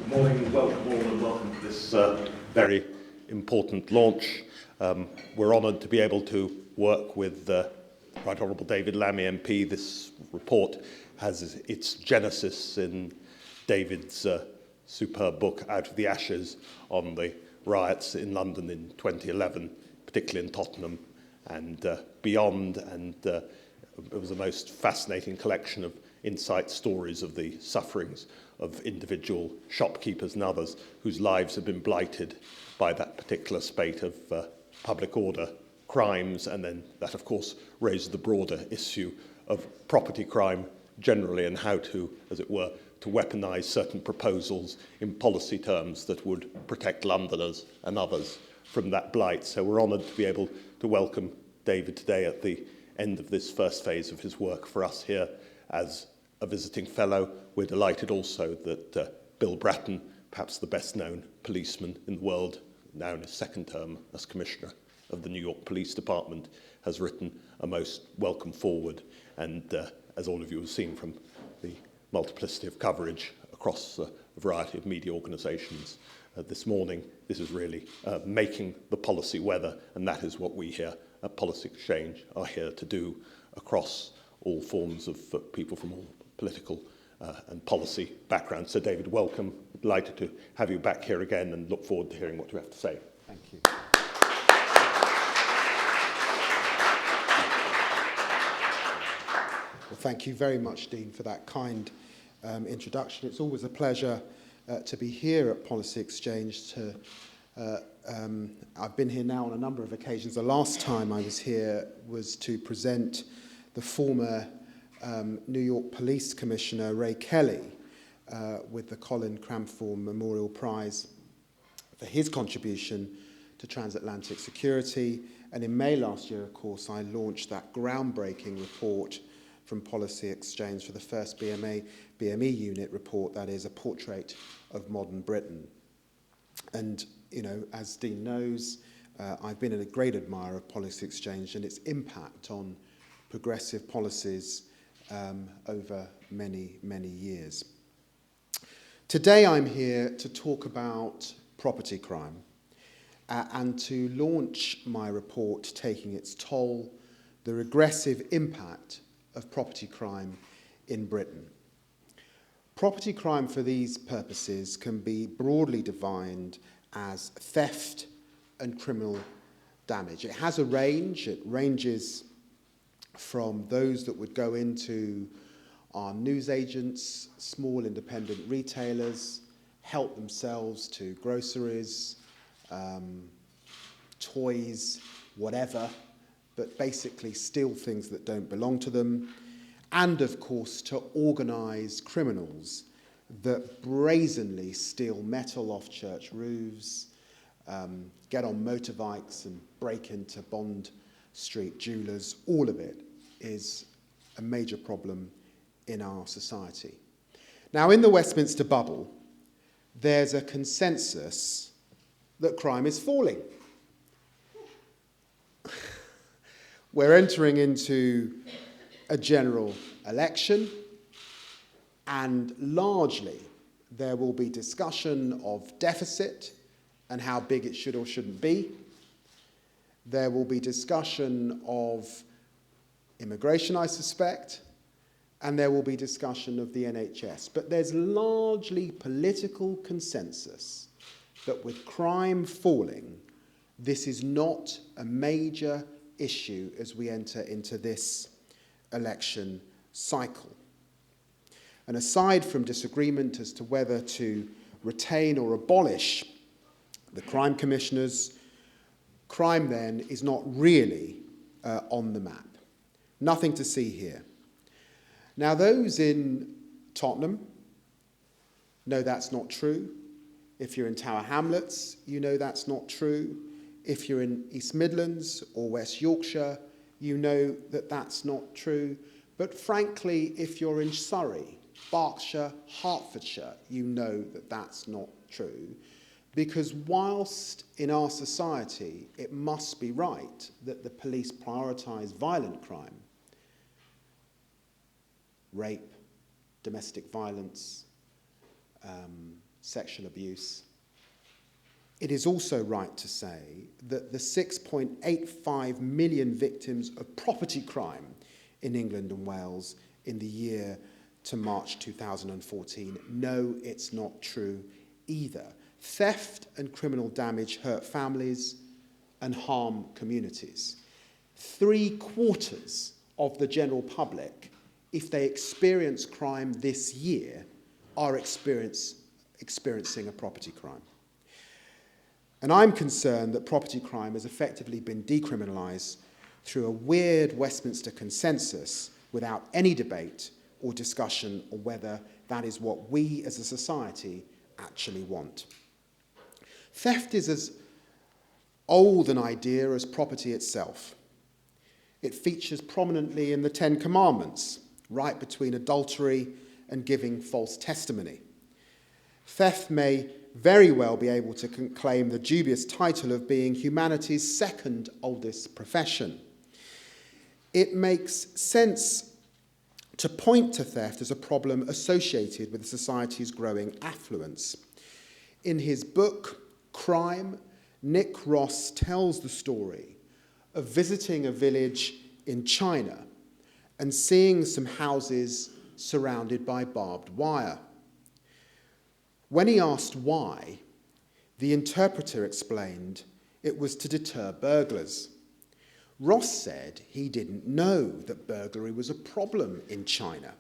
Good morning, welcome all and welcome to this very important launch. We're honoured to be able to work with Rt Hon David Lammy MP. This report has its genesis in David's superb book, Out of the Ashes, on the riots in London in 2011, particularly in Tottenham and beyond, and it was a most fascinating collection of insight stories of the sufferings of individual shopkeepers and others whose lives have been blighted by that particular spate of public order crimes, and then that of course raised the broader issue of property crime generally and how to, as it were, to weaponise certain proposals in policy terms that would protect Londoners and others from that blight. So we're honoured to be able to welcome David today at the end of this first phase of his work for us here as a visiting fellow. We're delighted also that Bill Bratton, perhaps the best known policeman in the world, now in his second term as Commissioner of the New York Police Department, has written a most welcome forward. And as all of you have seen from the multiplicity of coverage across a variety of media organisations this morning, this is really making the policy weather, and that is what we here at Policy Exchange are here to do across all forms of people from all political and policy backgrounds. So David, welcome. Delighted to have you back here again and look forward to hearing what you have to say. Thank you. Well, thank you very much, Dean, for that kind introduction. It's always a pleasure to be here at Policy Exchange. I've been here now on a number of occasions. The last time I was here was to present the former New York Police Commissioner Ray Kelly with the Colin Cramform Memorial Prize for his contribution to transatlantic security. And in May last year, of course, I launched that groundbreaking report from Policy Exchange for the first BME unit report, that is, a portrait of modern Britain. And, you know, as Dean knows, I've been a great admirer of Policy Exchange and its impact on progressive policies over many, many years. Today I'm here to talk about property crime and to launch my report, Taking Its Toll, the regressive impact of property crime in Britain. Property crime for these purposes can be broadly defined as theft and criminal damage. It has a range. It ranges from those that would go into our newsagents, small independent retailers, help themselves to groceries, toys, whatever, but basically steal things that don't belong to them, and of course to organised criminals that brazenly steal metal off church roofs, get on motorbikes and break into Bond Street jewellers. All of it is a major problem in our society. Now, in the Westminster bubble, there's a consensus that crime is falling. We're entering into a general election, and largely there will be discussion of deficit and how big it should or shouldn't be. There will be discussion of immigration, I suspect, and there will be discussion of the NHS. But there's largely political consensus that with crime falling, this is not a major issue as we enter into this election cycle. And aside from disagreement as to whether to retain or abolish the crime commissioners, crime then is not really on the map. Nothing to see here. Now, those in Tottenham know that's not true. If you're in Tower Hamlets, you know that's not true. If you're in East Midlands or West Yorkshire, you know that that's not true. But frankly, if you're in Surrey, Berkshire, Hertfordshire, you know that that's not true. Because whilst in our society it must be right that the police prioritise violent crime, rape, domestic violence, sexual abuse. It is also right to say that the 6.85 million victims of property crime in England and Wales in the year to March 2014, no, it's not true either. Theft and criminal damage hurt families and harm communities. 3/4 of the general public, if they experience crime this year, are experiencing a property crime. And I'm concerned that property crime has effectively been decriminalised through a weird Westminster consensus without any debate or discussion on whether that is what we as a society actually want. Theft is as old an idea as property itself. It features prominently in the Ten Commandments, right between adultery and giving false testimony. Theft may very well be able to claim the dubious title of being humanity's second oldest profession. It makes sense to point to theft as a problem associated with society's growing affluence. In his book, Crime, Nick Ross tells the story of visiting a village in China and seeing some houses surrounded by barbed wire. When he asked why, the interpreter explained it was to deter burglars. Ross said he didn't know that burglary was a problem in China.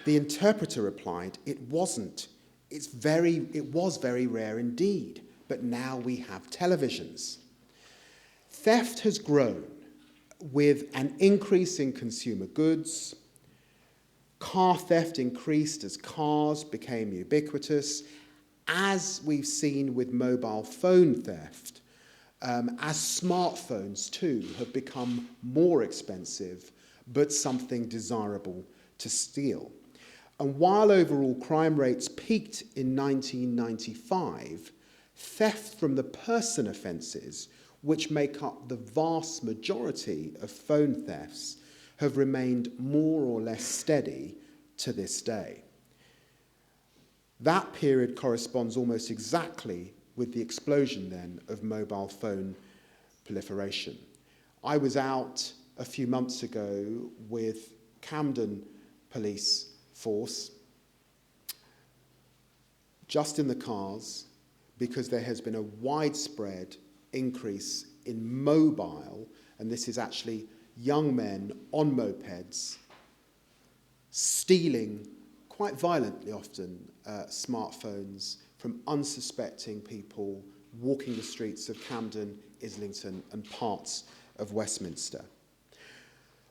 The interpreter replied, it wasn't. It was very rare indeed, but now we have televisions. Theft has grown with an increase in consumer goods. Car theft increased as cars became ubiquitous, as we've seen with mobile phone theft, as smartphones too have become more expensive, but something desirable to steal. And while overall crime rates peaked in 1995, theft from the person offences, which make up the vast majority of phone thefts, have remained more or less steady to this day. That period corresponds almost exactly with the explosion then of mobile phone proliferation. I was out a few months ago with Camden Police Force, just in the cars, because there has been a widespread increase in mobile, and this is actually young men on mopeds stealing, quite violently often, smartphones from unsuspecting people walking the streets of Camden, Islington, and parts of Westminster.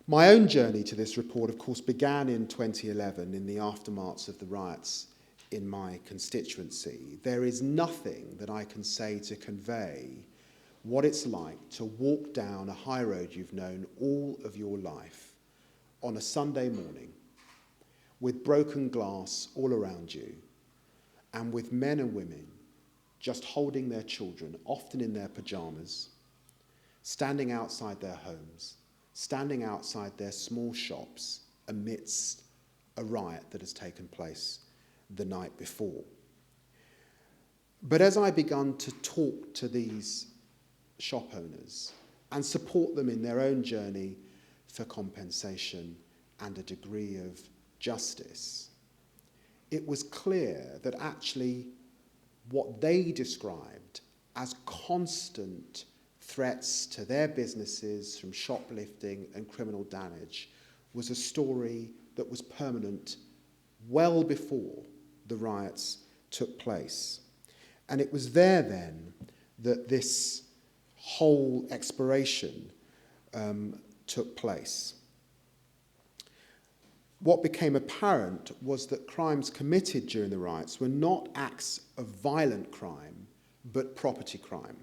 My own journey to this report, of course, began in 2011 in the aftermath of the riots in my constituency. There is nothing that I can say to convey what it's like to walk down a high road you've known all of your life on a Sunday morning with broken glass all around you and with men and women just holding their children, often in their pyjamas, standing outside their homes, standing outside their small shops amidst a riot that has taken place the night before. But as I began to talk to these shop owners and support them in their own journey for compensation and a degree of justice, it was clear that actually what they described as constant threats to their businesses from shoplifting and criminal damage was a story that was permanent well before the riots took place. And it was there then that this whole exploration took place. What became apparent was that crimes committed during the riots were not acts of violent crime, but property crime.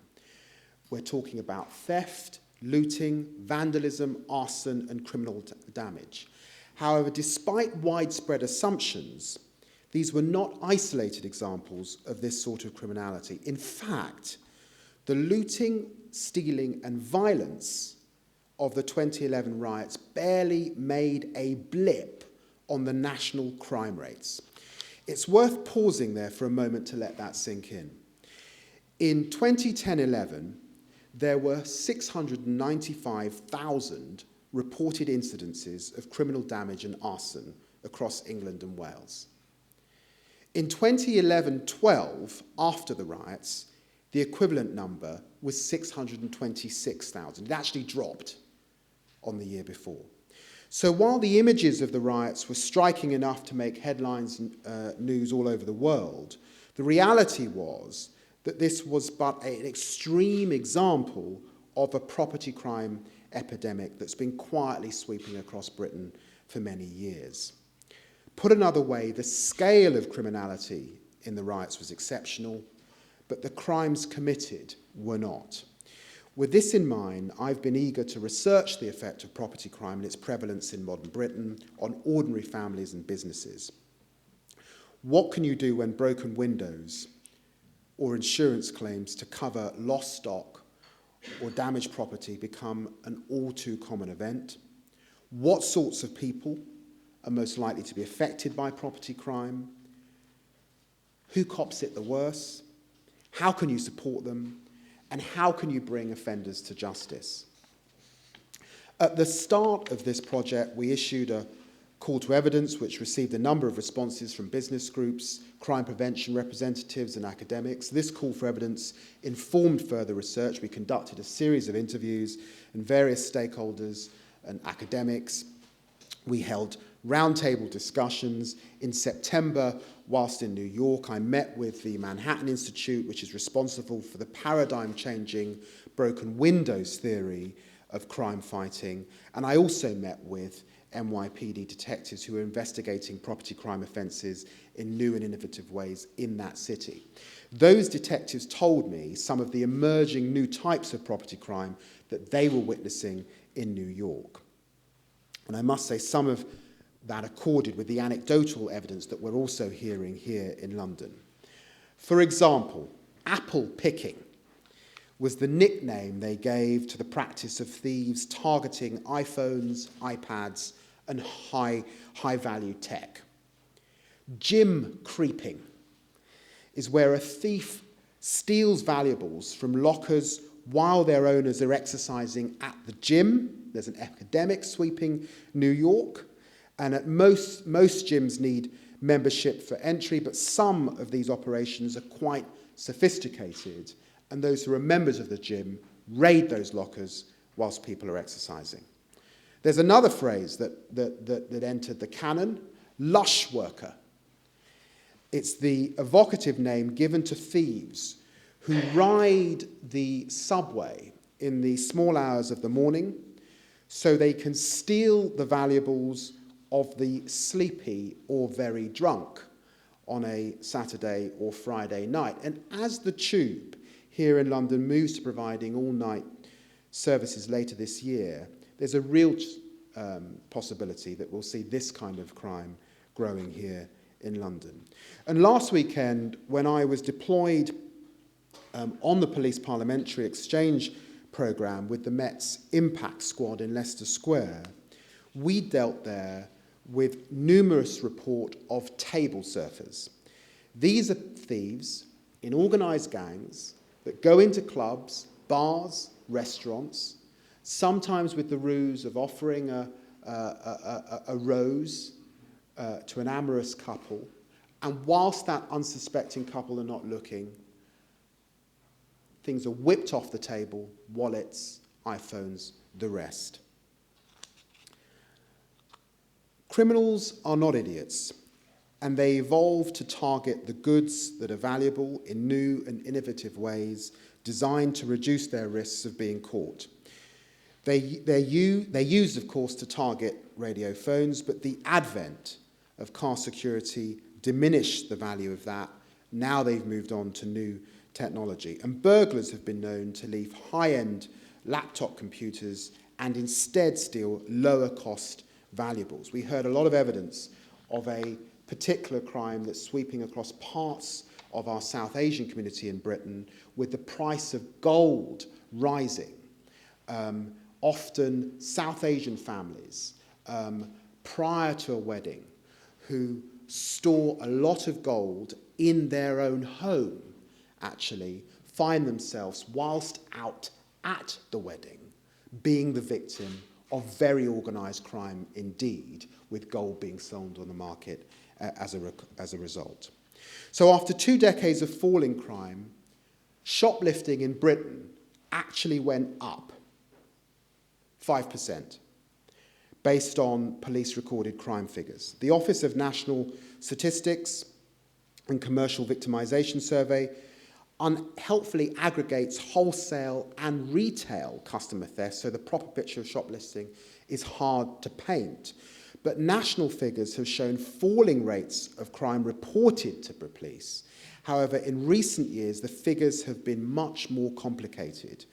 We're talking about theft, looting, vandalism, arson, and criminal damage. However, despite widespread assumptions, these were not isolated examples of this sort of criminality. In fact, the looting, stealing, and violence of the 2011 riots barely made a blip on the national crime rates. It's worth pausing there for a moment to let that sink in. In 2010-11, there were 695,000 reported incidences of criminal damage and arson across England and Wales. In 2011-12, after the riots, the equivalent number was 626,000. It actually dropped on the year before. So while the images of the riots were striking enough to make headlines and news all over the world, the reality was that this was but an extreme example of a property crime epidemic that's been quietly sweeping across Britain for many years. Put another way, the scale of criminality in the riots was exceptional, but the crimes committed were not. With this in mind, I've been eager to research the effect of property crime and its prevalence in modern Britain on ordinary families and businesses. What can you do when broken windows or insurance claims to cover lost stock or damaged property become an all too common event? What sorts of people are most likely to be affected by property crime? Who cops it the worst? How can you support them? And how can you bring offenders to justice? At the start of this project, we issued a call to evidence which received a number of responses from business groups, crime prevention representatives and academics. This call for evidence informed further research. We conducted a series of interviews and various stakeholders and academics. We held roundtable discussions. In September, whilst in New York, I met with the Manhattan Institute, which is responsible for the paradigm-changing broken windows theory of crime fighting, and I also met with NYPD detectives who are investigating property crime offences in new and innovative ways in that city. Those detectives told me some of the emerging new types of property crime that they were witnessing in New York. And I must say some of that accorded with the anecdotal evidence that we're also hearing here in London. For example, apple picking was the nickname they gave to the practice of thieves targeting iPhones, iPads, and high-value tech. Gym creeping is where a thief steals valuables from lockers while their owners are exercising at the gym. There's an epidemic sweeping New York, and at most gyms need membership for entry, but some of these operations are quite sophisticated, and those who are members of the gym raid those lockers whilst people are exercising. There's another phrase that entered the canon, lush worker. It's the evocative name given to thieves who ride the subway in the small hours of the morning so they can steal the valuables of the sleepy or very drunk on a Saturday or Friday night. And as the Tube here in London moves to providing all-night services later this year, there's a real possibility that we'll see this kind of crime growing here in London. And last weekend, when I was deployed on the police parliamentary exchange programme with the Met's Impact Squad in Leicester Square, we dealt there with numerous reports of table surfers. These are thieves in organised gangs that go into clubs, bars, restaurants, sometimes with the ruse of offering a rose to an amorous couple, and whilst that unsuspecting couple are not looking, things are whipped off the table, wallets, iPhones, the rest. Criminals are not idiots, and they evolve to target the goods that are valuable in new and innovative ways designed to reduce their risks of being caught. They're used, of course, to target radio phones, but the advent of car security diminished the value of that. Now they've moved on to new technology. And burglars have been known to leave high-end laptop computers and instead steal lower-cost valuables. We heard a lot of evidence of a particular crime that's sweeping across parts of our South Asian community in Britain, with the price of gold rising. Often South Asian families, prior to a wedding, who store a lot of gold in their own home actually find themselves, whilst out at the wedding, being the victim of very organised crime indeed, with gold being sold on the market as a result. So after 2 decades of falling crime, shoplifting in Britain actually went up 5%, based on police-recorded crime figures. The Office of National Statistics and Commercial Victimisation Survey unhelpfully aggregates wholesale and retail customer theft, so the proper picture of shoplifting is hard to paint. But national figures have shown falling rates of crime reported to the police. However, in recent years, the figures have been much more complicated.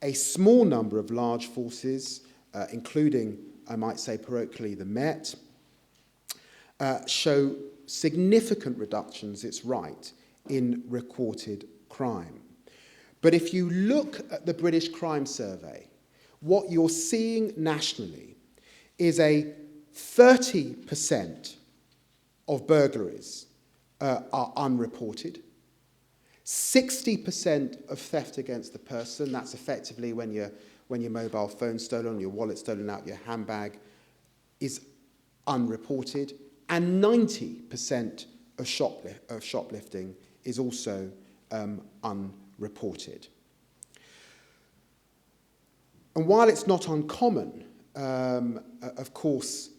A small number of large forces, including, I might say parochially, the Met, show significant reductions, it's right, in recorded crime. But if you look at the British Crime Survey, what you're seeing nationally is a 30% of burglaries are unreported, 60% of theft against the person, that's effectively when your mobile phone's stolen, your wallet stolen out, your handbag, is unreported, and 90% of shoplifting is also unreported. And while it's not uncommon, of course,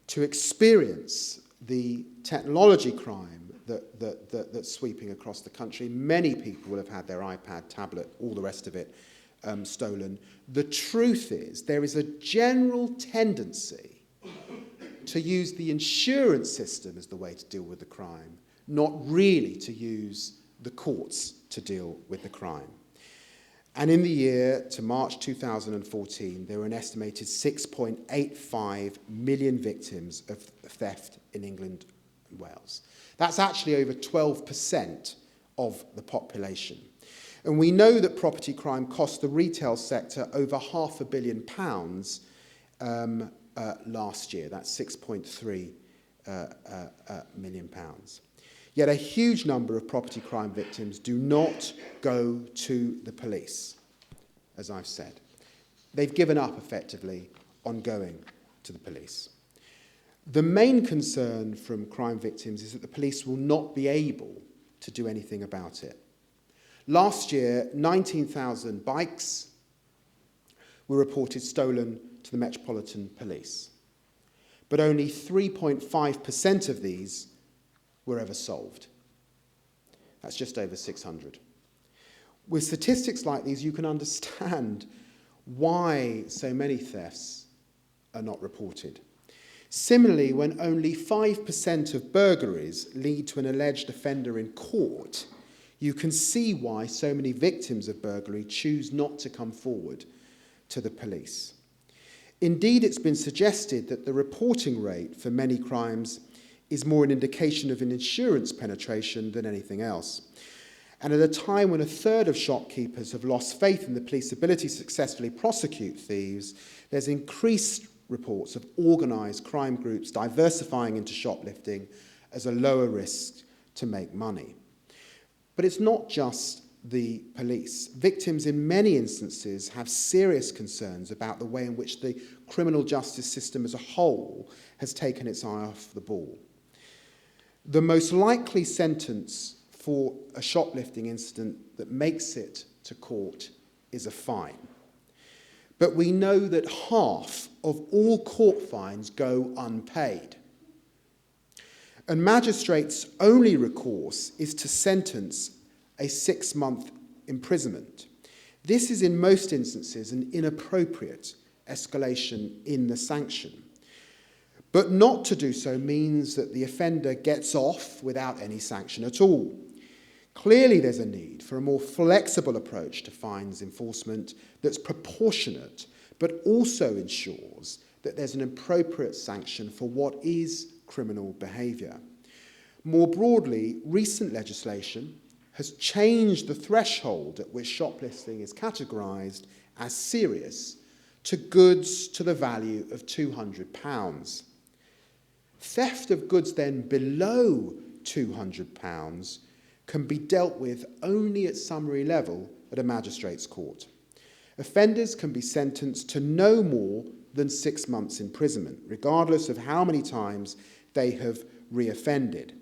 to experience the technology crime that's sweeping across the country, many people will have had their iPad, tablet, all the rest of it stolen. The truth is there is a general tendency to use the insurance system as the way to deal with the crime, not really to use the courts to deal with the crime. And in the year to March 2014, there were an estimated 6.85 million victims of theft in England and Wales. That's actually over 12% of the population. And we know that property crime cost the retail sector over £500 million last year. That's £6.3 million. Yet a huge number of property crime victims do not go to the police, as I've said. They've given up, effectively, on going to the police. The main concern from crime victims is that the police will not be able to do anything about it. Last year, 19,000 bikes were reported stolen to the Metropolitan Police, but only 3.5% of these were ever solved. That's just over 600. With statistics like these, you can understand why so many thefts are not reported. Similarly, when only 5% of burglaries lead to an alleged offender in court, you can see why so many victims of burglary choose not to come forward to the police. Indeed, it's been suggested that the reporting rate for many crimes is more an indication of an insurance penetration than anything else. And at a time when a third of shopkeepers have lost faith in the police's ability to successfully prosecute thieves, there's increased reports of organised crime groups diversifying into shoplifting as a lower risk to make money. But it's not just the police. Victims in many instances have serious concerns about the way in which the criminal justice system as a whole has taken its eye off the ball. The most likely sentence for a shoplifting incident that makes it to court is a fine. But we know that half of all court fines go unpaid. And magistrates' only recourse is to sentence a 6-month imprisonment. This is in most instances an inappropriate escalation in the sanction. But not to do so means that the offender gets off without any sanction at all. Clearly there's a need for a more flexible approach to fines enforcement that's proportionate, but also ensures that there's an appropriate sanction for what is criminal behaviour. More broadly, recent legislation has changed the threshold at which shoplifting is categorised as serious to goods to the value of £200. Theft of goods then below £200 can be dealt with only at summary level at a magistrate's court. Offenders can be sentenced to no more than 6 months imprisonment, regardless of how many times they have reoffended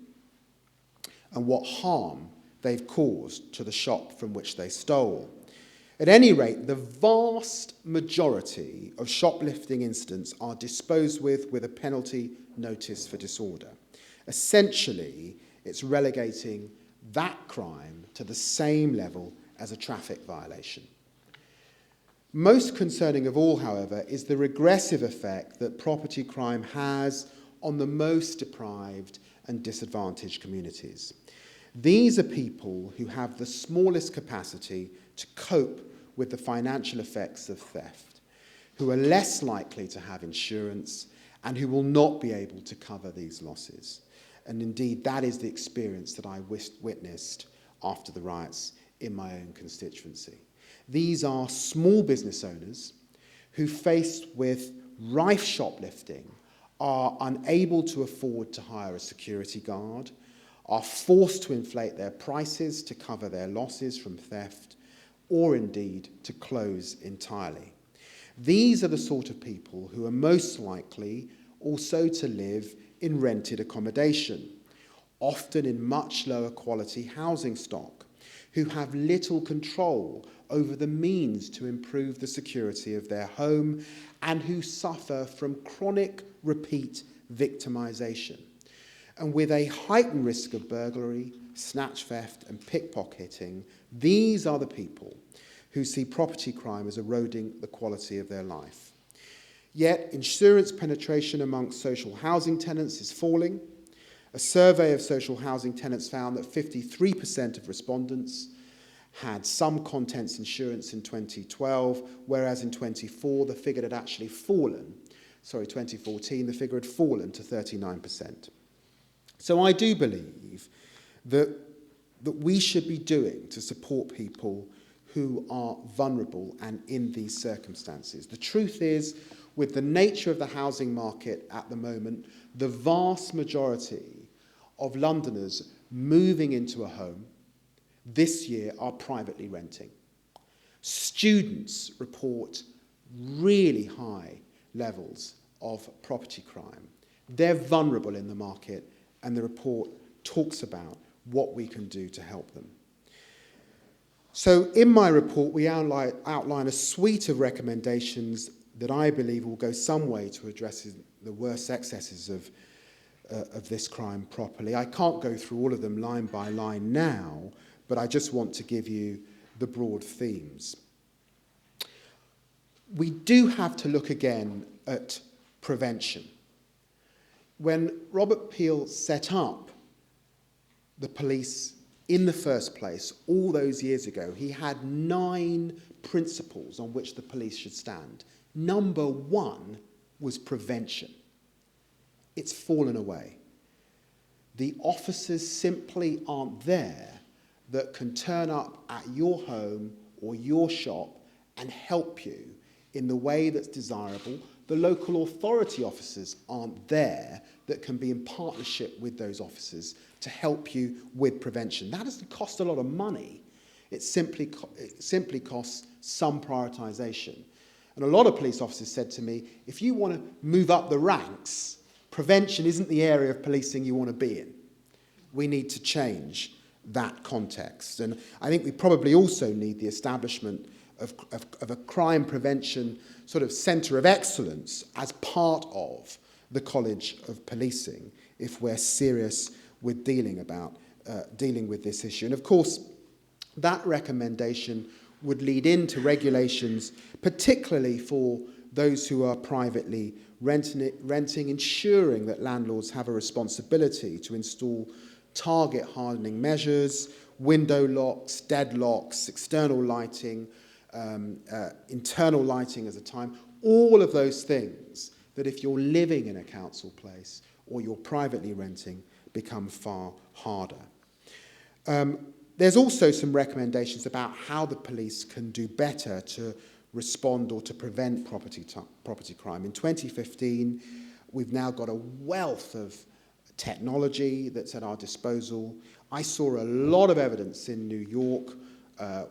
and what harm they've caused to the shop from which they stole. At any rate, the vast majority of shoplifting incidents are disposed with a penalty notice for disorder. Essentially, it's relegating that crime to the same level as a traffic violation. Most concerning of all, however, is the regressive effect that property crime has on the most deprived and disadvantaged communities. These are people who have the smallest capacity to cope with the financial effects of theft, who are less likely to have insurance, and who will not be able to cover these losses. And indeed, that is the experience that I witnessed after the riots in my own constituency. These are small business owners who, faced with rife shoplifting, are unable to afford to hire a security guard, are forced to inflate their prices to cover their losses from theft, or indeed to close entirely. These are the sort of people who are most likely also to live in rented accommodation, often in much lower quality housing stock, who have little control over the means to improve the security of their home, and who suffer from chronic repeat victimisation. And with a heightened risk of burglary, snatch theft and pickpocketing, these are the people who see property crime as eroding the quality of their life. Yet insurance penetration amongst social housing tenants is falling. A survey of social housing tenants found that 53% of respondents had some contents insurance in 2012, whereas in 2014 the figure had actually fallen. 2014, the figure had fallen to 39%. So I do believe that we should be doing to support people who are vulnerable and in these circumstances. The truth is, with the nature of the housing market at the moment, the vast majority of Londoners moving into a home this year are privately renting. Students report really high levels of property crime. They're vulnerable in the market, and the report talks about what we can do to help them. So in my report, we outline a suite of recommendations that I believe will go some way to addressing the worst excesses of this crime properly. I can't go through all of them line by line now, but I just want to give you the broad themes. We do have to look again at prevention. When Robert Peel set up the police in the first place, all those years ago, he had 9 principles on which the police should stand. Number 1 was prevention. It's fallen away. The officers simply aren't there that can turn up at your home or your shop and help you in the way that's desirable. The local authority officers aren't there that can be in partnership with those officers to help you with prevention. That doesn't cost a lot of money. It simply costs some prioritisation. And a lot of police officers said to me, if you want to move up the ranks, prevention isn't the area of policing you want to be in. We need to change that context. And I think we probably also need the establishment of a crime prevention sort of centre of excellence as part of the College of Policing if we're serious with dealing with this issue. And of course, that recommendation would lead into regulations, particularly for those who are privately renting, ensuring that landlords have a responsibility to install target hardening measures, window locks, deadlocks, external lighting, internal lighting as a time, all of those things that if you're living in a council place or you're privately renting become far harder. There's also some recommendations about how the police can do better to respond or to prevent property crime. In 2015, We've now got a wealth of technology that's at our disposal. I saw a lot of evidence in New York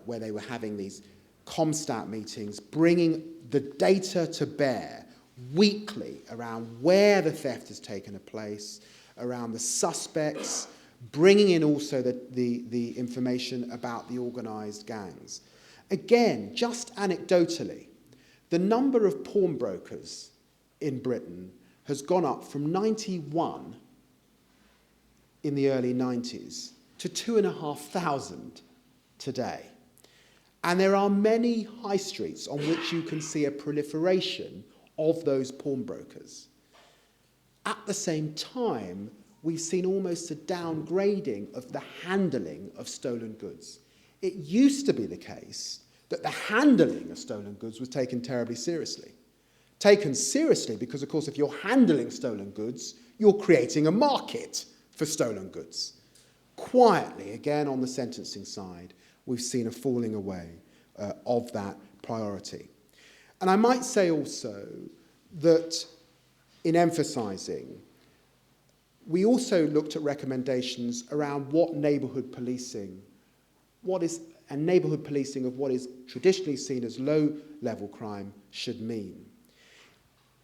where they were having these ComStat meetings, bringing the data to bear weekly around where the theft has taken place, around the suspects, bringing in also the information about the organised gangs. Again, just anecdotally, the number of pawnbrokers in Britain has gone up from 91 in the early 90s to 2,500 today. And there are many high streets on which you can see a proliferation of those pawnbrokers. At the same time, we've seen almost a downgrading of the handling of stolen goods. It used to be the case that the handling of stolen goods was taken terribly seriously. Taken seriously because, of course, if you're handling stolen goods, you're creating a market for stolen goods. Quietly, again, on the sentencing side, we've seen a falling away of that priority. And I might say also that in emphasising, we also looked at recommendations around what neighbourhood policing, neighbourhood policing of what is traditionally seen as low-level crime should mean.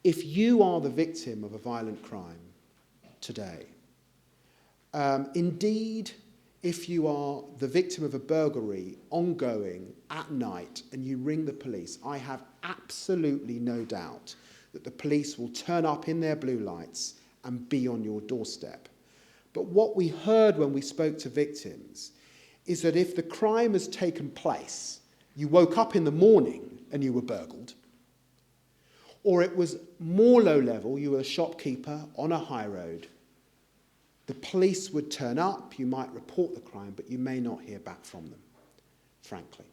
If you are the victim of a violent crime today, indeed, if you are the victim of a burglary ongoing at night and you ring the police, I have absolutely no doubt that the police will turn up in their blue lights and be on your doorstep. But what we heard when we spoke to victims is that if the crime has taken place, you woke up in the morning and you were burgled, or it was more low level, you were a shopkeeper on a high road, the police would turn up, you might report the crime, but you may not hear back from them, frankly.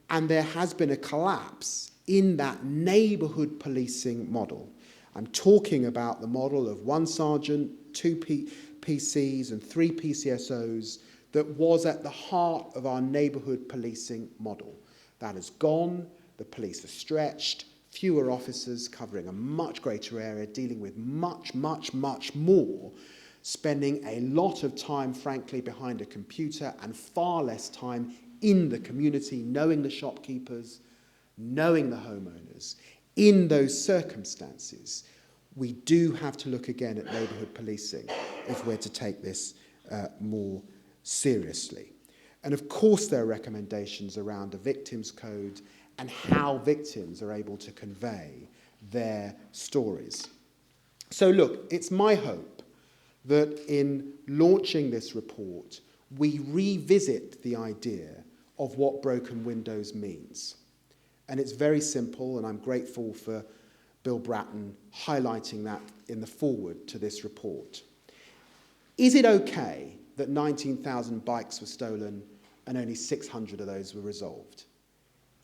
And there has been a collapse in that neighbourhood policing model. I'm talking about the model of one sergeant, two PCs and three PCSOs that was at the heart of our neighbourhood policing model. That has gone, the police are stretched, fewer officers covering a much greater area, dealing with much, much, much more, spending a lot of time, frankly, behind a computer and far less time in the community, knowing the shopkeepers, knowing the homeowners. In those circumstances, we do have to look again at neighbourhood policing if we're to take this more seriously. And of course there are recommendations around a victims code and how victims are able to convey their stories. So look, it's my hope that in launching this report, we revisit the idea of what broken windows means. And it's very simple, and I'm grateful for Bill Bratton highlighting that in the foreword to this report. Is it okay that 19,000 bikes were stolen and only 600 of those were resolved?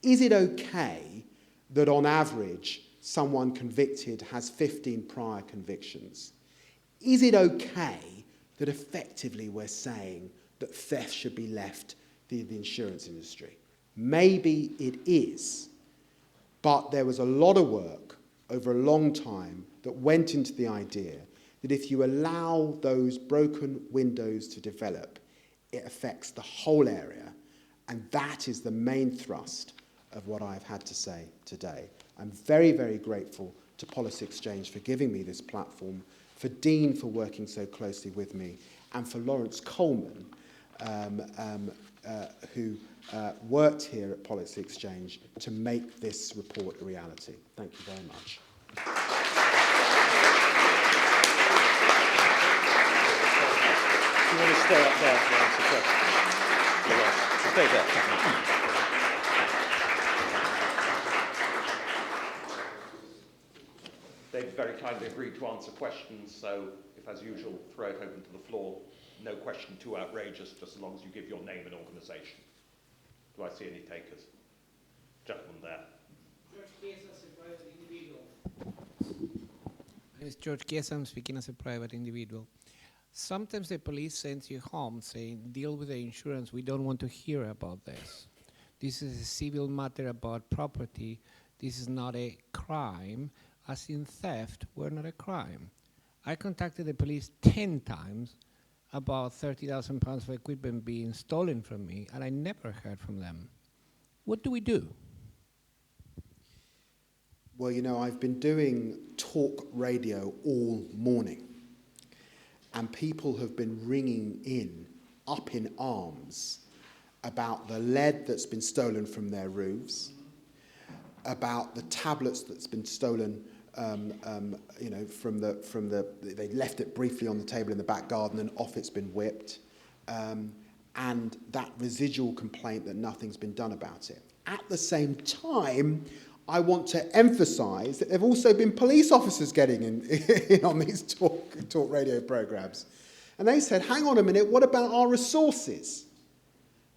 Is it okay that on average someone convicted has 15 prior convictions? Is it okay that effectively we're saying that theft should be left to the insurance industry? Maybe it is, but there was a lot of work over a long time that went into the idea that if you allow those broken windows to develop, it affects the whole area, and that is the main thrust of what I've had to say today. I'm very, very grateful to Policy Exchange for giving me this platform, for Dean for working so closely with me, and for Lawrence Coleman, who worked here at Policy Exchange to make this report a reality. Thank you very much. Do you want to stay up there to answer questions? Yes. Stay there. They've very kindly agreed to answer questions, so if, as usual, throw it open to the floor. No question too outrageous, just as long as you give your name and organisation. Do I see any takers? Gentleman there. George Chiesa as a private individual. It's George Chiesa, I'm speaking as a private individual. Sometimes the police sends you home saying, deal with the insurance, we don't want to hear about this. This is a civil matter about property. This is not a crime. as in theft, were not a crime. I contacted the police 10 times about £30,000 of equipment being stolen from me, and I never heard from them. What do we do? Well, you know, I've been doing talk radio all morning, and people have been ringing in, up in arms, about the lead that's been stolen from their roofs, about the tablets that's been stolen, you know, they left it briefly on the table in the back garden and off it's been whipped, and that residual complaint that nothing's been done about it. At the same time, I want to emphasise that there have also been police officers getting in on these talk radio programmes. And they said, hang on a minute, what about our resources?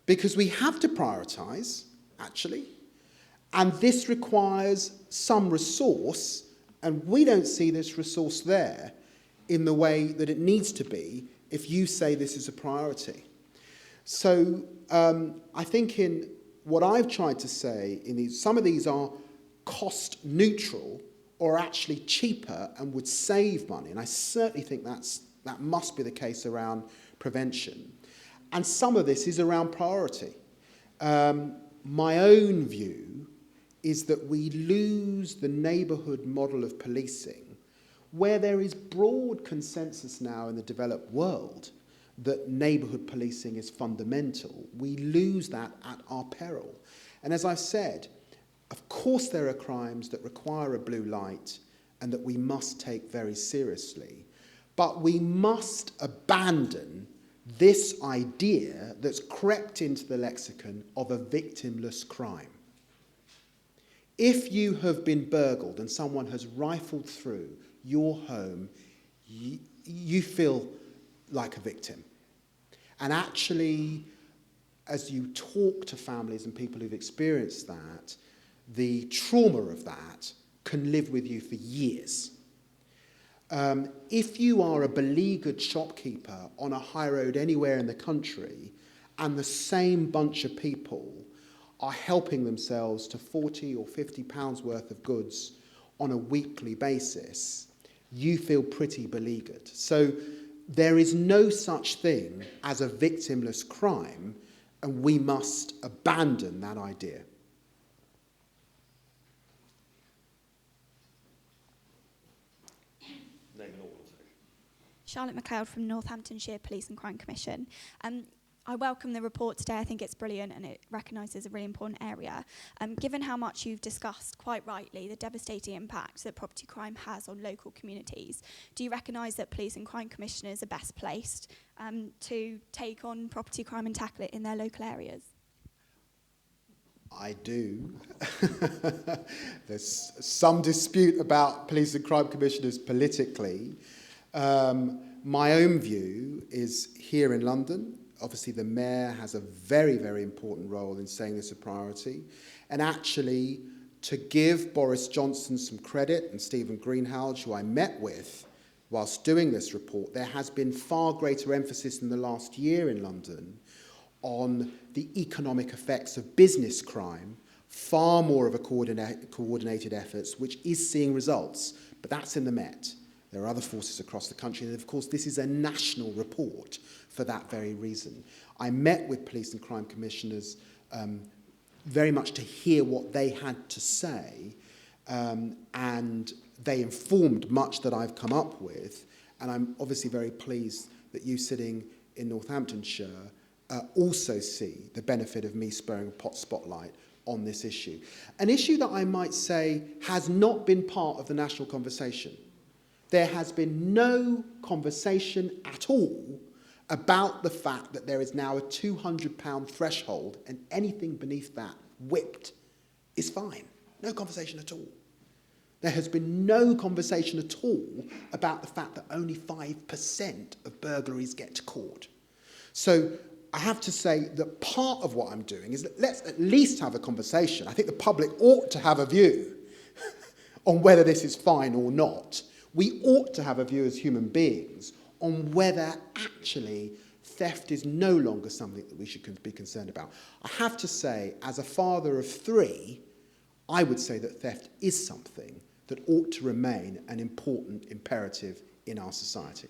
Because we have to prioritise, actually, and this requires some resource, and we don't see this resource there in the way that it needs to be if you say this is a priority. So I think in what I've tried to say, some of these are cost neutral or actually cheaper and would save money, and I certainly think that must be the case around prevention. And some of this is around priority. My own view is that we lose the neighbourhood model of policing, where there is broad consensus now in the developed world that neighbourhood policing is fundamental. We lose that at our peril. And as I've said, of course there are crimes that require a blue light and that we must take very seriously, but we must abandon this idea that's crept into the lexicon of a victimless crime. If you have been burgled and someone has rifled through your home, you feel like a victim. And actually, as you talk to families and people who've experienced that, the trauma of that can live with you for years. If you are a beleaguered shopkeeper on a high road anywhere in the country, and the same bunch of people are helping themselves to £40 or £50 worth of goods on a weekly basis, you feel pretty beleaguered. So there is no such thing as a victimless crime, and we must abandon that idea. Charlotte MacLeod from Northamptonshire Police and Crime Commission. I welcome the report today. I think it's brilliant and it recognises a really important area. Given how much you've discussed, quite rightly, the devastating impact that property crime has on local communities, do you recognise that police and crime commissioners are best placed to take on property crime and tackle it in their local areas? I do. There's some dispute about police and crime commissioners politically. My own view is here in London, obviously the mayor has a very, very important role in saying this a priority. And actually, to give Boris Johnson some credit, and Stephen Greenhalgh, who I met with whilst doing this report, there has been far greater emphasis in the last year in London on the economic effects of business crime, far more of a coordinated efforts, which is seeing results. But that's in the Met. There are other forces across the country, and of course this is a national report for that very reason. I met with police and crime commissioners very much to hear what they had to say, and they informed much that I've come up with, and I'm obviously very pleased that you sitting in Northamptonshire also see the benefit of me spurring a spotlight on this issue. An issue that I might say has not been part of the national conversation. There has been no conversation at all about the fact that there is now a £200 threshold and anything beneath that, whipped, is fine. No conversation at all. There has been no conversation at all about the fact that only 5% of burglaries get to court. So I have to say that part of what I'm doing is that let's at least have a conversation. I think the public ought to have a view on whether this is fine or not. We ought to have a view as human beings on whether actually theft is no longer something that we should be concerned about. I have to say, as a father of three, I would say that theft is something that ought to remain an important imperative in our society.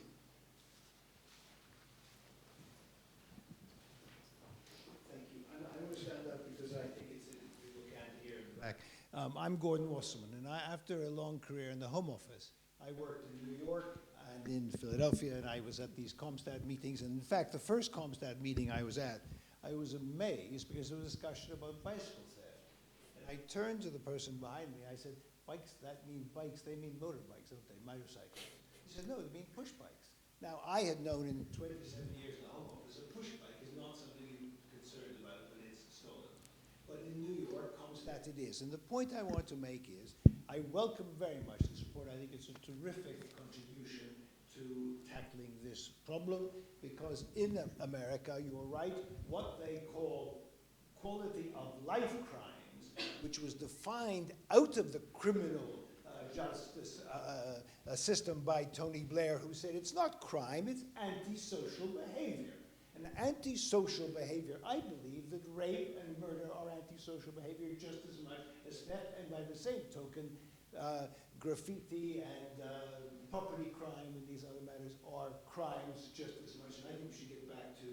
Thank you. I'm going to stand up because I think people can't hear in the back. I'm Gordon Wasserman, and after a long career in the Home Office, I worked in New York and in Philadelphia, and I was at these ComStat meetings. And in fact, the first ComStat meeting I was at, I was amazed because there was a discussion about bicycle theft. And I turned to the person behind me. I said, bikes, that mean bikes, they mean motorbikes, don't they, motorcycles? He said, no, they mean push bikes. Now, I had known in 27 years in the Home Office, a push bike is not something you're concerned about when it's stolen. But in New York, ComStat it is. And the point I want to make is, I welcome very much this report. I think it's a terrific contribution to tackling this problem, because in America, you're right, what they call quality of life crimes, which was defined out of the criminal justice system by Tony Blair, who said it's not crime, it's antisocial behavior. And antisocial behavior, I believe that rape and murder are antisocial behavior just as much as theft, and by the same token, graffiti and property crime and these other matters are crimes just as much. And I think we should get back to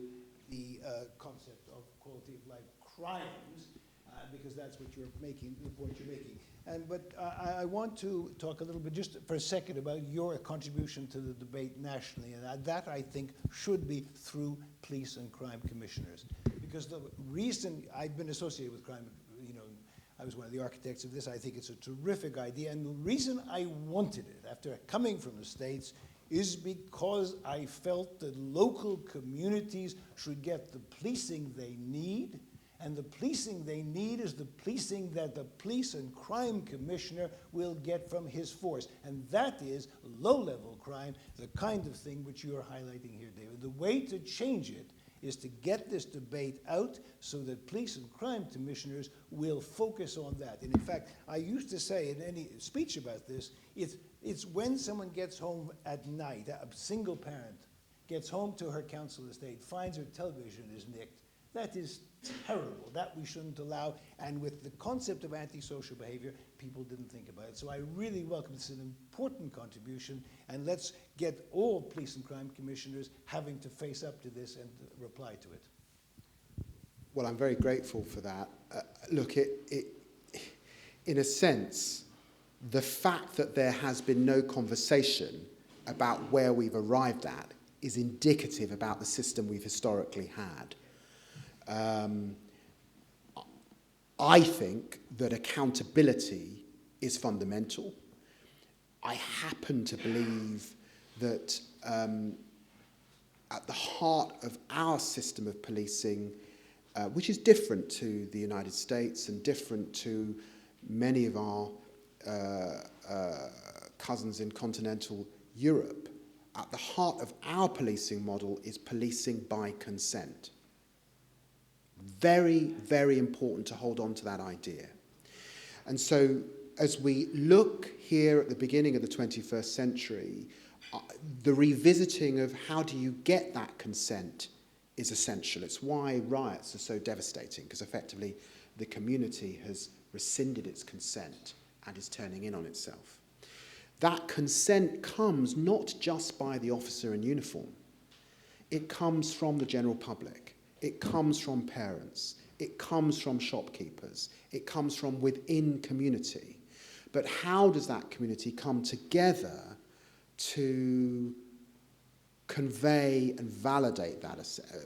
the concept of quality of life crimes, because that's what you're making, the point you're making. But I want to talk a little bit, just for a second, about your contribution to the debate nationally, and that I think should be through police and crime commissioners. Because the reason I've been associated with crime, I was one of the architects of this. I think it's a terrific idea. And the reason I wanted it, after coming from the States, is because I felt that local communities should get the policing they need. And the policing they need is the policing that the police and crime commissioner will get from his force. And that is low-level crime, the kind of thing which you are highlighting here, David. The way to change it is to get this debate out so that police and crime commissioners will focus on that. And in fact, I used to say in any speech about this, it's when someone gets home at night, a single parent gets home to her council estate, finds her television is nicked. That is terrible. That we shouldn't allow. And with the concept of antisocial behavior, people didn't think about it. So I really welcome this. It's an important contribution. And let's get all police and crime commissioners having to face up to this and reply to it. Well, I'm very grateful for that. Look, in a sense, the fact that there has been no conversation about where we've arrived at is indicative about the system we've historically had. I think that accountability is fundamental. I happen to believe that at the heart of our system of policing, which is different to the United States and different to many of our cousins in continental Europe, at the heart of our policing model is policing by consent. Very, very important to hold on to that idea. And so as we look here at the beginning of the 21st century, the revisiting of how do you get that consent is essential. It's why riots are so devastating, because effectively the community has rescinded its consent and is turning in on itself. That consent comes not just by the officer in uniform. It comes from the general public. It comes from parents. It comes from shopkeepers. It comes from within community. But how does that community come together to convey and validate that?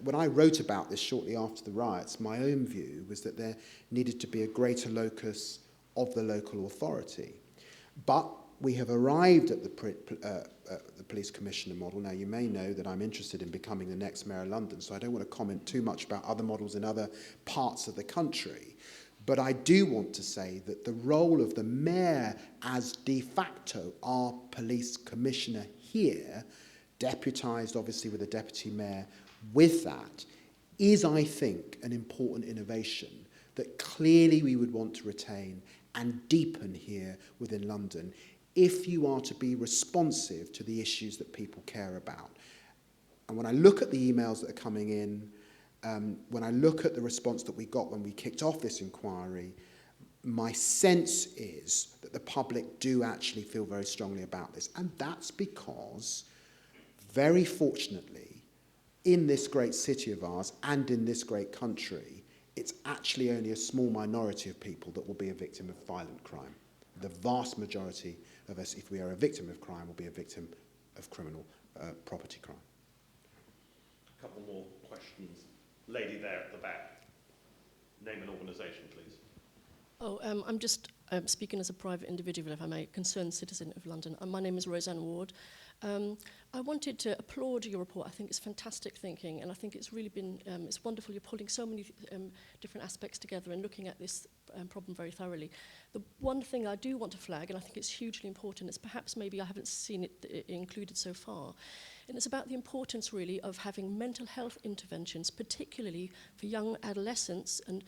When I wrote about this shortly after the riots, my own view was that there needed to be a greater locus of the local authority. But we have arrived at the police commissioner model. Now, you may know that I'm interested in becoming the next mayor of London, so I don't want to comment too much about other models in other parts of the country. But I do want to say that the role of the mayor as de facto our police commissioner here, deputised obviously with a deputy mayor with that, is, I think, an important innovation that clearly we would want to retain and deepen here within London if you are to be responsive to the issues that people care about. And when I look at the emails that are coming in, when I look at the response that we got when we kicked off this inquiry, my sense is that the public do actually feel very strongly about this. And that's because, very fortunately, in this great city of ours and in this great country, it's actually only a small minority of people that will be a victim of violent crime. The vast majority of us, if we are a victim of crime, will be a victim of criminal property crime. A couple more questions. Lady there at the back. Name and organisation, please. Oh, I'm just speaking as a private individual, if I may, concerned citizen of London. My name is Roseanne Ward. I wanted to applaud your report. I think it's fantastic thinking, and I think it's really been, it's wonderful. You're pulling so many different aspects together and looking at this problem very thoroughly. The one thing I do want to flag, and I think it's hugely important, is perhaps maybe I haven't seen it included so far, and it's about the importance really of having mental health interventions, particularly for young adolescents and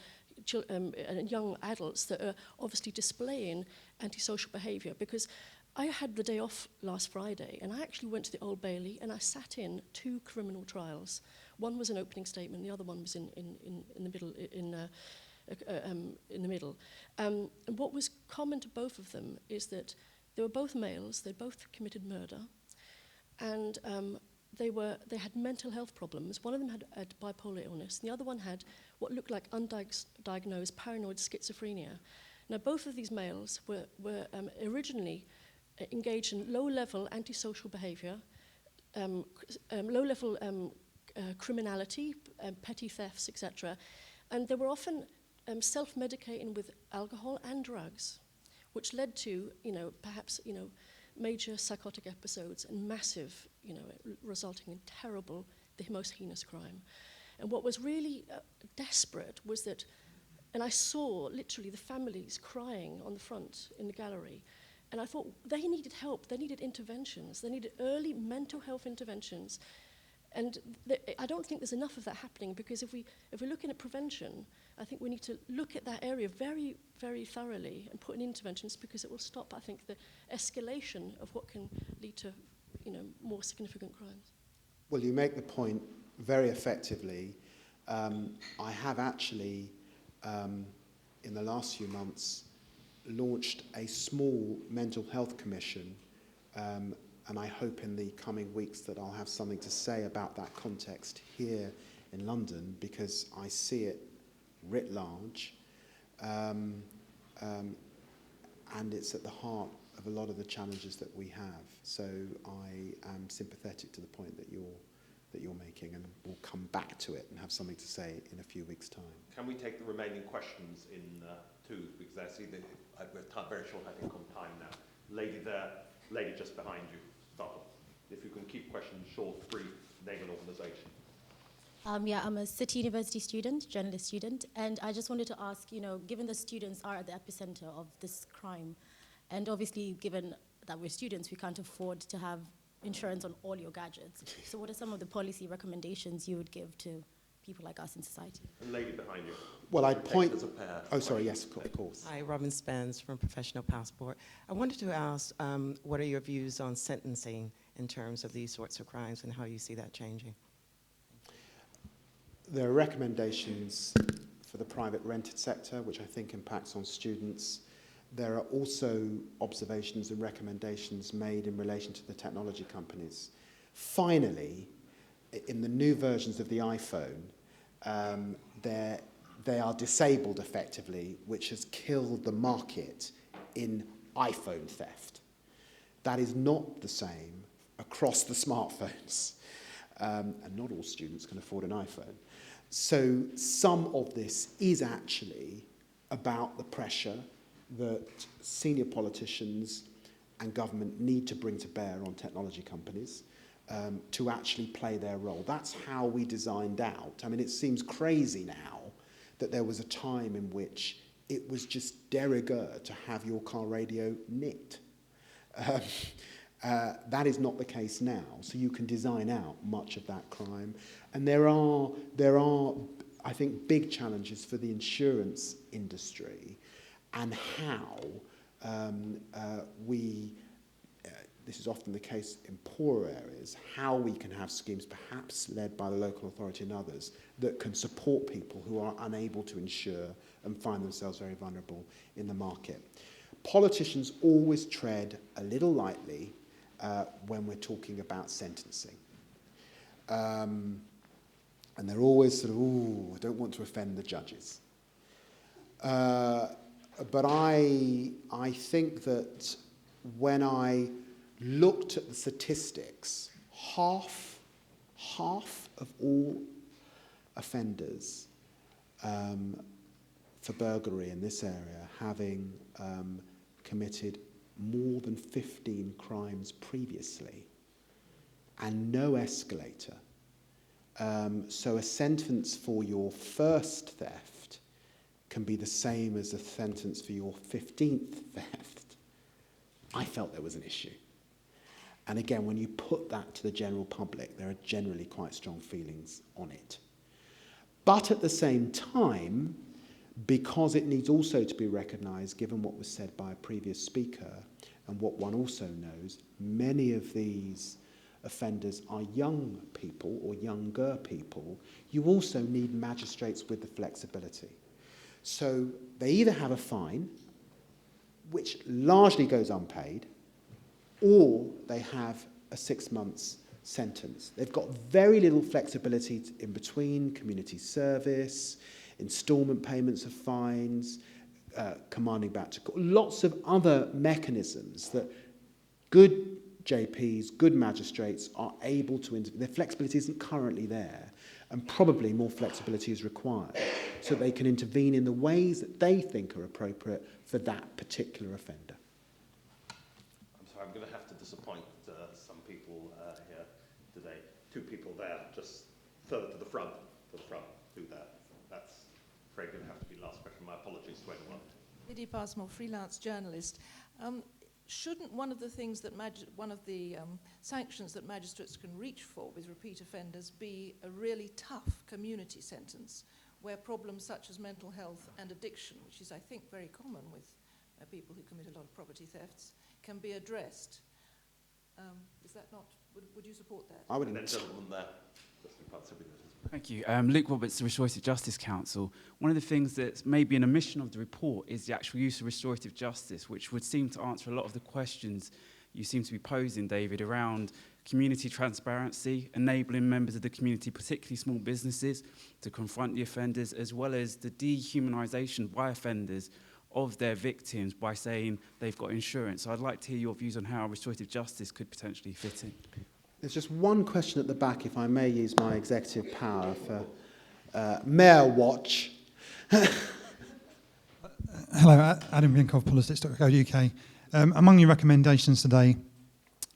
young adults that are obviously displaying antisocial behaviour. Because I had the day off last Friday, and I actually went to the Old Bailey and I sat in 2 criminal trials. One was an opening statement, the other one was in the middle. In the middle. And what was common to both of them is that they were both males, they both committed murder, and they had mental health problems. One of them had bipolar illness, and the other one had what looked like undiagnosed paranoid schizophrenia. Now, both of these males were originally engaged in low-level antisocial behavior, low-level criminality, petty thefts, etc. And they were often self-medicating with alcohol and drugs, which led to, perhaps, major psychotic episodes and massive, resulting in terrible, the most heinous crime. And what was really desperate was that, and I saw literally the families crying on the front in the gallery, and I thought they needed help, they needed interventions, they needed early mental health interventions. And I don't think there's enough of that happening, because if we're looking at prevention, I think we need to look at that area very, very thoroughly and put in interventions, because it will stop, I think, the escalation of what can lead to, more significant crimes. Well, you make the point very effectively. I have actually, in the last few months, launched a small mental health commission, and I hope in the coming weeks that I'll have something to say about that context here in London, because I see it writ large, and it's at the heart of a lot of the challenges that we have. So I am sympathetic to the point that you're making, and we'll come back to it and have something to say in a few weeks' time. Can we take the remaining questions in twos, because I see that we're very short, I think, on time now. Lady there, lady just behind you. Start. If you can keep questions short, brief, name and organisation. I'm a City University student, journalist student, and I just wanted to ask, given the students are at the epicenter of this crime, and obviously given that we're students, we can't afford to have insurance on all your gadgets. So what are some of the policy recommendations you would give to people like us in society? The lady behind you. Well, I'd point... As a pair. Oh, sorry, yes, of course. Hi, Robin Spence from Professional Passport. I wanted to ask, what are your views on sentencing in terms of these sorts of crimes and how you see that changing? There are recommendations for the private rented sector, which I think impacts on students. There are also observations and recommendations made in relation to the technology companies. Finally, in the new versions of the iPhone, they are disabled effectively, which has killed the market in iPhone theft. That is not the same across the smartphones, and not all students can afford an iPhone. So some of this is actually about the pressure that senior politicians and government need to bring to bear on technology companies to actually play their role. That's how we designed out. I mean, it seems crazy now that there was a time in which it was just de rigueur to have your car radio nicked. That is not the case now. So you can design out much of that crime. And there are, I think, big challenges for the insurance industry and how we this is often the case in poorer areas, how we can have schemes perhaps led by the local authority and others that can support people who are unable to insure and find themselves very vulnerable in the market. Politicians always tread a little lightly when we're talking about sentencing. And they're always sort of, ooh, I don't want to offend the judges. But I think that when I looked at the statistics, half of all offenders for burglary in this area having committed more than 15 crimes previously and no escalator. So a sentence for your first theft can be the same as a sentence for your 15th theft. I felt there was an issue. And again, when you put that to the general public, there are generally quite strong feelings on it. But at the same time, because it needs also to be recognised, given what was said by a previous speaker, and what one also knows, many of these offenders are young people or younger people. You also need magistrates with the flexibility. So they either have a fine, which largely goes unpaid, or they have a 6 months sentence. They've got very little flexibility in between community service, instalment payments of fines, commanding back to court, lots of other mechanisms that good JPs, good magistrates are able to intervene. Their flexibility isn't currently there, and probably more flexibility is required so they can intervene in the ways that they think are appropriate for that particular offender. I'm sorry, I'm going to have to disappoint some people here today. 2 people there, just further to the front, do that. That's afraid going to have to be last question. My apologies to anyone. Lady Passmore, freelance journalist. Shouldn't one of the things that sanctions that magistrates can reach for with repeat offenders be a really tough community sentence where problems such as mental health and addiction, which is I think very common with people who commit a lot of property thefts, can be addressed? Is that not, would you support that? I would. And then gentleman there, just in front, Thank you. Luke Roberts, the Restorative Justice Council. One of the things that's maybe an omission of the report is the actual use of restorative justice, which would seem to answer a lot of the questions you seem to be posing, David, around community transparency, enabling members of the community, particularly small businesses, to confront the offenders, as well as the dehumanisation by offenders of their victims by saying they've got insurance. So I'd like to hear your views on how restorative justice could potentially fit in. There's just one question at the back, if I may use my executive power for Mayor Watch. Hello, Adam Binkov, politics.co.uk. Among your recommendations today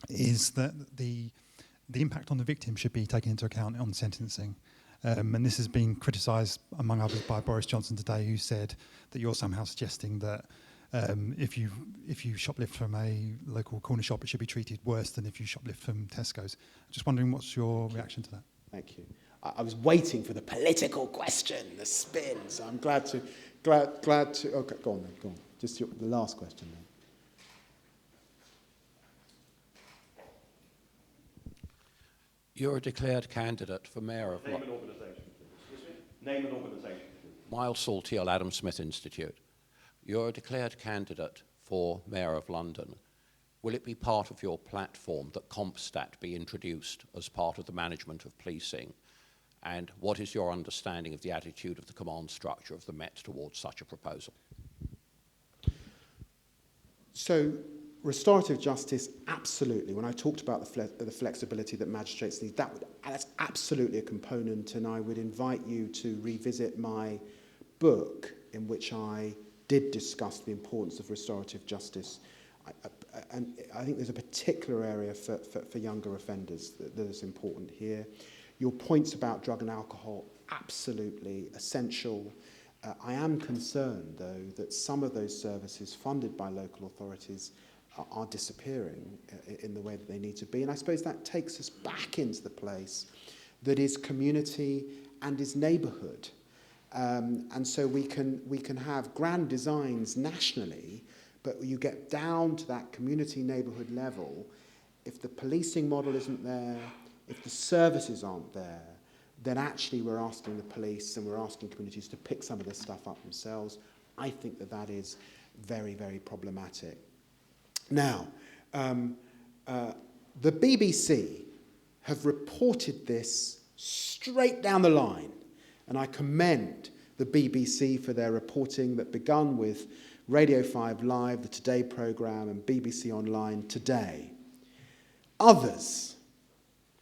is that the impact on the victim should be taken into account on sentencing. And this has been criticised, among others, by Boris Johnson today, who said that you're somehow suggesting that if you shoplift from a local corner shop, it should be treated worse than if you shoplift from Tesco's. Just wondering, what's your reaction to that? Thank you. I was waiting for the political question, the spin. So I'm glad to. Okay, go on then. Go on. Just the last question then. You're a declared candidate for mayor of Name and organisation, please. Name and organisation, please. Miles Saltiel, Adam Smith Institute. You're a declared candidate for mayor of London. Will it be part of your platform that CompStat be introduced as part of the management of policing? And what is your understanding of the attitude of the command structure of the Met towards such a proposal? So, restorative justice, absolutely. When I talked about the flexibility that magistrates need, that's absolutely a component, and I would invite you to revisit my book in which I did discuss the importance of restorative justice. And I think there's a particular area for younger offenders that is important here. Your points about drug and alcohol, absolutely essential. I am concerned, though, that some of those services funded by local authorities are disappearing in the way that they need to be. And I suppose that takes us back into the place that is community and is neighbourhood. And so we can have grand designs nationally, but you get down to that community neighbourhood level, if the policing model isn't there, if the services aren't there, then actually we're asking the police and we're asking communities to pick some of this stuff up themselves. I think that that is very, very problematic. Now, the BBC have reported this straight down the line, and I commend the BBC for their reporting that begun with Radio 5 Live, the Today programme, and BBC Online Today. Others,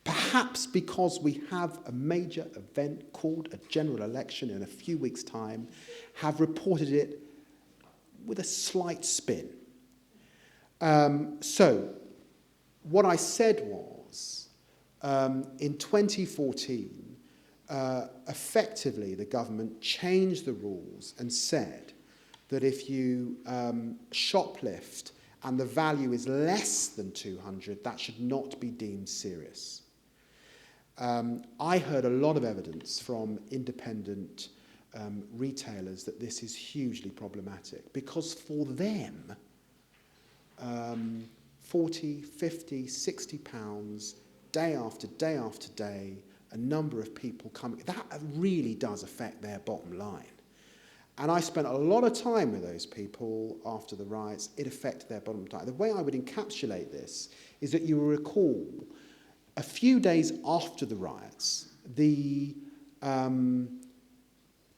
perhaps because we have a major event called a general election in a few weeks' time, have reported it with a slight spin. So, what I said was, in 2014, effectively the government changed the rules and said that if you shoplift and the value is less than 200, that should not be deemed serious. I heard a lot of evidence from independent retailers that this is hugely problematic because for them, 40, 50, 60 pounds, day after day after day, a number of people coming, that really does affect their bottom line. And I spent a lot of time with those people after the riots. It affected their bottom line. The way I would encapsulate this is that you will recall a few days after the riots, the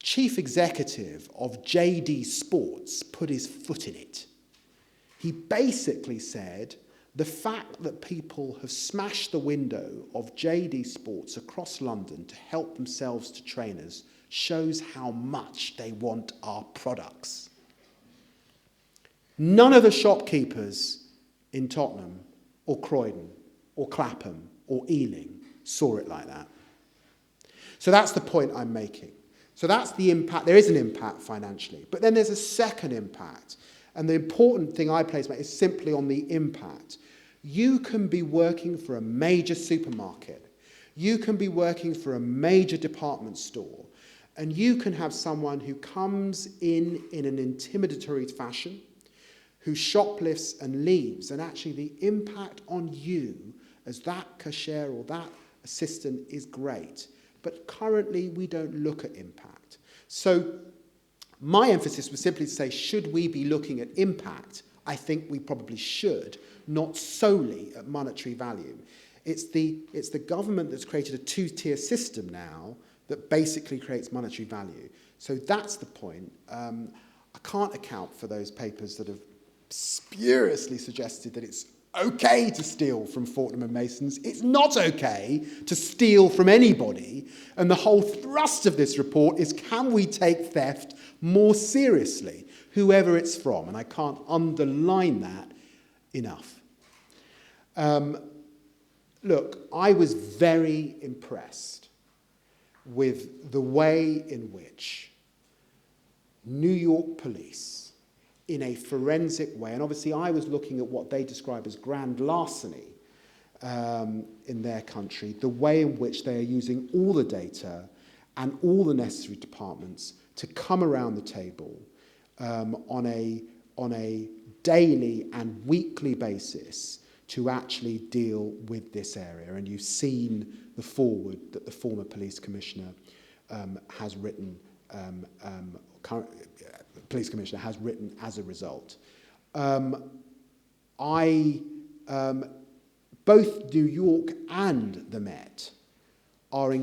chief executive of JD Sports put his foot in it. He basically said, the fact that people have smashed the window of JD Sports across London to help themselves to trainers shows how much they want our products. None of the shopkeepers in Tottenham or Croydon or Clapham or Ealing saw it like that. So that's the point I'm making. So that's the impact. There is an impact financially. But then there's a second impact. And the important thing I place is simply on the impact. You can be working for a major supermarket. You can be working for a major department store. And you can have someone who comes in an intimidatory fashion, who shoplifts and leaves. And actually the impact on you as that cashier or that assistant is great. But currently we don't look at impact. So my emphasis was simply to say, should we be looking at impact? I think we probably should, not solely at monetary value. It's the government that's created a two-tier system now that basically creates monetary value. So that's the point. I can't account for those papers that have spuriously suggested that it's okay to steal from Fortnum and Masons. It's not okay to steal from anybody. And the whole thrust of this report is, can we take theft more seriously, whoever it's from? And I can't underline that enough. Look, I was very impressed with the way in which New York police, in a forensic way, and obviously I was looking at what they describe as grand larceny in their country, the way in which they are using all the data and all the necessary departments to come around the table on a daily and weekly basis to actually deal with this area. And you've seen the forward that the former police commissioner has written, police commissioner has written as a result. Both New York and the Met are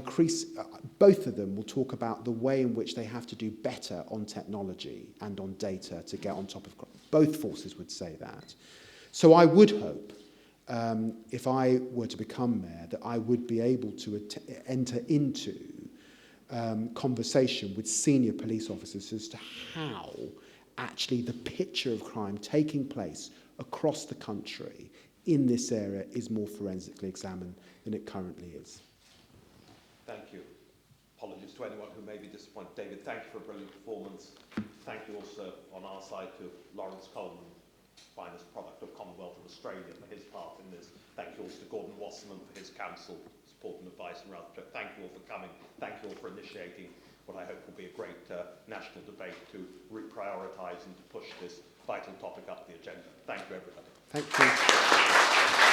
both of them will talk about the way in which they have to do better on technology and on data to get on top of crime. Both forces would say that. So I would hope, if I were to become mayor, that I would be able to enter into conversation with senior police officers as to how actually the picture of crime taking place across the country in this area is more forensically examined than it currently is. Thank you. Apologies to anyone who may be disappointed. David, thank you for a brilliant performance. Thank you also on our side to Lawrence Coleman, finest product of Commonwealth of Australia, for his part in this. Thank you also to Gordon Wasserman for his counsel, support and advice and Ralph. Thank you all for coming. Thank you all for initiating what I hope will be a great national debate to reprioritise and to push this vital topic up the agenda. Thank you, everybody. Thank you.